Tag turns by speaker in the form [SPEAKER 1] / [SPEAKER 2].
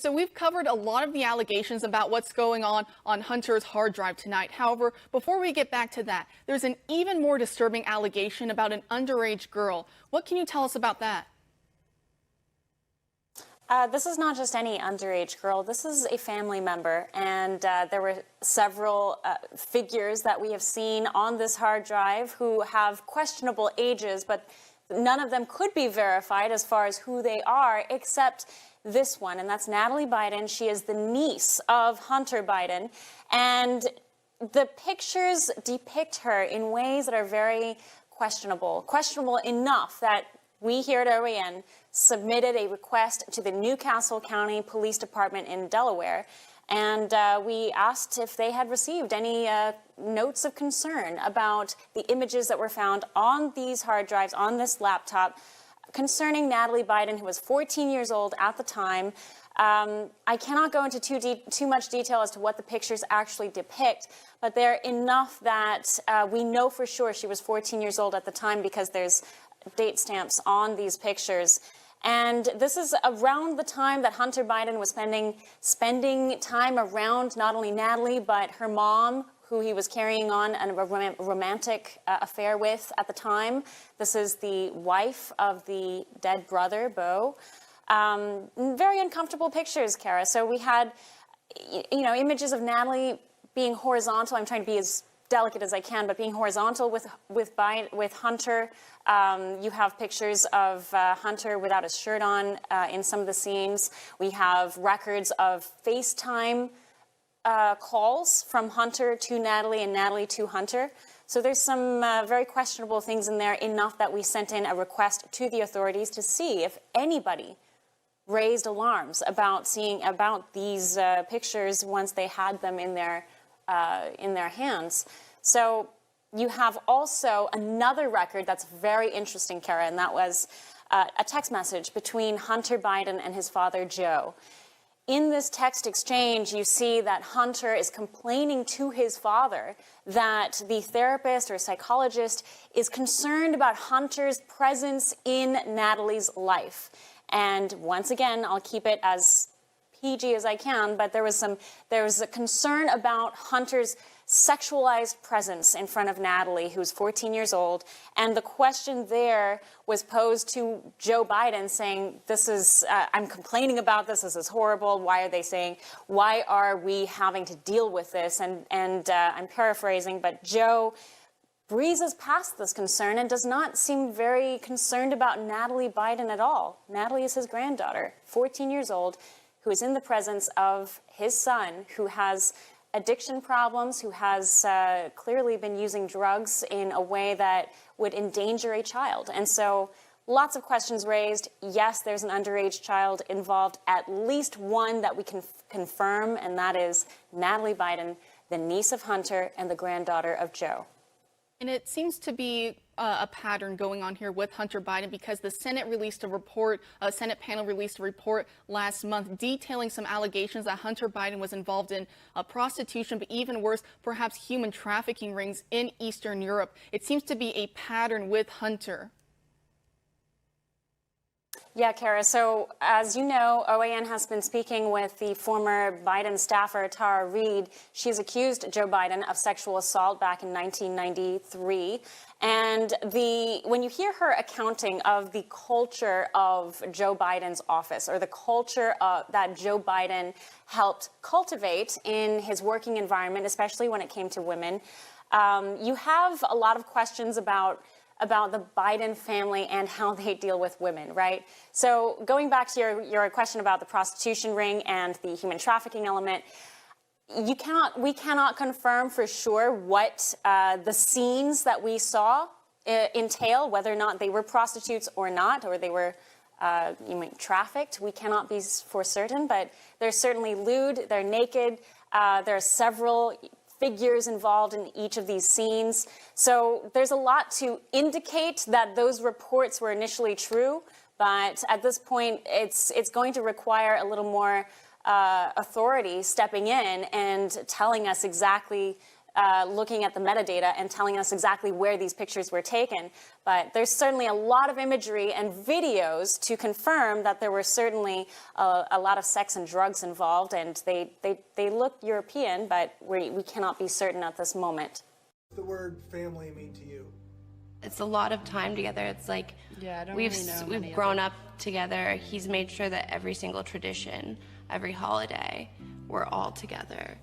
[SPEAKER 1] So we've covered a lot of the allegations about what's going on Hunter's hard drive tonight. However, before we get back to that, there's an even more disturbing allegation about an underage girl. What can you tell us about that?
[SPEAKER 2] This is not just any underage girl. This is a family member, and there were several figures that we have seen on this hard drive who have questionable ages, but none of them could be verified as far as who they are, except this one, and that's Natalie Biden. She is the niece of Hunter Biden, and the pictures depict her in ways that are very questionable enough that we here at OAN submitted a request to the Newcastle County Police Department in Delaware, and we asked if they had received any notes of concern about the images that were found on these hard drives, on this laptop, concerning Natalie Biden, who was 14 years old at the time. I cannot go into too much detail as to what the pictures actually depict, but they're enough that we know for sure she was 14 years old at the time because there's date stamps on these pictures. And this is around the time that Hunter Biden was spending time around not only Natalie, but her mom, who he was carrying on a romantic affair with at the time. This is the wife of the dead brother, Beau. Very uncomfortable pictures, Kara. So we had, images of Natalie being horizontal. I'm trying to be as delicate as I can, but being horizontal with Hunter. You have pictures of Hunter without his shirt on in some of the scenes. We have records of FaceTime calls from Hunter to Natalie and Natalie to Hunter. So there's some very questionable things in there, enough that we sent in a request to the authorities to see if anybody raised alarms about these pictures once they had them in their hands. So you have also another record that's very interesting, Kara, and that was a text message between Hunter Biden and his father, Joe. In this text exchange, you see that Hunter is complaining to his father that the therapist or psychologist is concerned about Hunter's presence in Natalie's life. And once again, I'll keep it as PG as I can, but there was a concern about Hunter's sexualized presence in front of Natalie, who's 14 years old. And the question there was posed to Joe Biden, saying, I'm complaining about this is horrible. Why are we having to deal with this? And I'm paraphrasing, but Joe breezes past this concern and does not seem very concerned about Natalie Biden at all. Natalie is his granddaughter, 14 years old, who is in the presence of his son, who has addiction problems, who has clearly been using drugs in a way that would endanger a child. And so lots of questions raised. Yes, there's an underage child involved, at least one that we can confirm, and that is Natalie Biden, the niece of Hunter and the granddaughter of Joe.
[SPEAKER 1] And it seems to be a pattern going on here with Hunter Biden, because the Senate released a report, a Senate panel released a report last month detailing some allegations that Hunter Biden was involved in prostitution, but even worse, perhaps human trafficking rings in Eastern Europe. It seems to be a pattern with Hunter.
[SPEAKER 2] Yeah, Kara. So as you know, OAN has been speaking with the former Biden staffer, Tara Reade. She's accused Joe Biden of sexual assault back in 1993. And when you hear her accounting of the culture of Joe Biden's office, or the culture that Joe Biden helped cultivate in his working environment, especially when it came to women, you have a lot of questions about the Biden family and how they deal with women, right? So going back to your question about the prostitution ring and the human trafficking element, we cannot confirm for sure what the scenes that we saw entail, whether or not they were prostitutes or not, or they were trafficked. We cannot be for certain, but they're certainly lewd, they're naked, there are several figures involved in each of these scenes. So there's a lot to indicate that those reports were initially true, but at this point, it's going to require a little more authority stepping in and telling us exactly looking at the metadata and telling us exactly where these pictures were taken. But there's certainly a lot of imagery and videos to confirm that there were certainly a lot of sex and drugs involved, and they look European, but we cannot be certain at this moment.
[SPEAKER 3] What does the word family mean to you?
[SPEAKER 4] It's a lot of time together. It's like we've grown up together. He's made sure that every single tradition, every holiday, we're all together.